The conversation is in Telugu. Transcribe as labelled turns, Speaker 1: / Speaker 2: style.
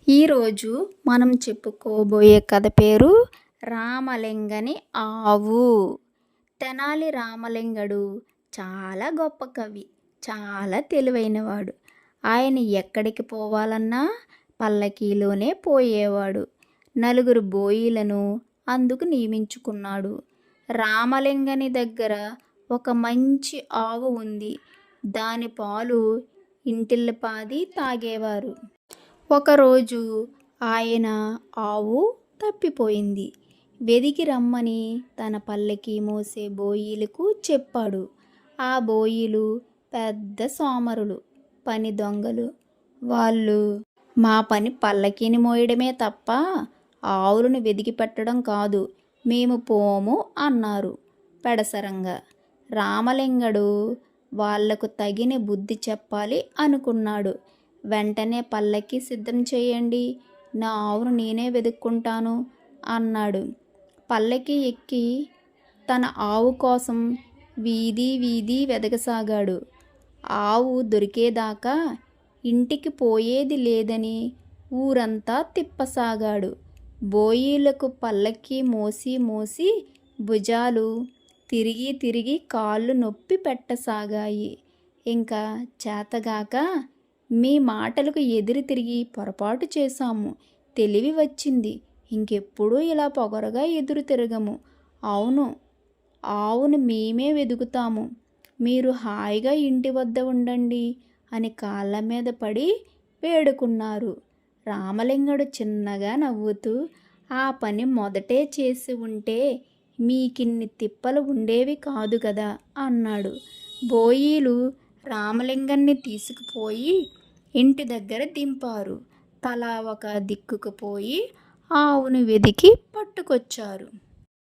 Speaker 1: ఈరోజు మనం చెప్పుకోబోయే కథ పేరు రామలింగని ఆవు. తెనాలి రామలింగడు చాలా గొప్ప కవి, చాలా తెలివైనవాడు. ఆయన ఎక్కడికి పోవాలన్నా పల్లకీలోనే పోయేవాడు. నలుగురు బోయీలను అందుకు నియమించుకున్నాడు. రామలింగని దగ్గర ఒక మంచి ఆవు ఉంది. దాని పాలు ఇంటిల్లిపాది తాగేవారు. ఒకరోజు ఆయన ఆవు తప్పిపోయింది. వెదికి రమ్మని తన పల్లకి మోసే బోయీలకు చెప్పాడు. ఆ బోయీలు పెద్ద సోమరులు, పని దొంగలు. వాళ్ళు మా పని పల్లకీని మోయడమే తప్ప ఆవులను వెదికి పెట్టడం కాదు, మేము పోము అన్నారు పెడసరంగా. రామలింగడు వాళ్లకు తగిన బుద్ధి చెప్పాలి అనుకున్నాడు. వెంటనే పల్లకి సిద్ధం చేయండి, నా ఆవును నేనే వెతుక్కుంటాను అన్నాడు. పల్లకి ఎక్కి తన ఆవు కోసం వీధి వీధి వెదకసాగాడు. ఆవు దొరికేదాకా ఇంటికి పోయేది లేదని ఊరంతా తిప్పసాగాడు. బోయీలకు పల్లకి మోసి మోసి భుజాలు తిరిగి తిరిగి కాళ్ళు నొప్పి పెట్టసాగాయి. ఇంకా చేతగాక, మీ మాటలకు ఎదురు తిరిగి పొరపాటు చేశాము, తెలివి వచ్చింది, ఇంకెప్పుడూ ఇలా పొగరగా ఎదురు తిరగము. అవును, ఆవును మేమే వెదుకుతాము, మీరు హాయిగా ఇంటి వద్ద ఉండండి అని కాళ్ళ మీద పడి వేడుకున్నారు. రామలింగడు చిన్నగా నవ్వుతూ, ఆ పని మొదటే చేసి ఉంటే మీకిన్ని తిప్పలు ఉండేవి కాదు కదా అన్నాడు. బోయీలు రామలింగాన్ని తీసుకుపోయి ఇంటి దగ్గర దింపారు. తలా ఒక దిక్కుకు పోయి ఆవును వెదికి పట్టుకొచ్చారు.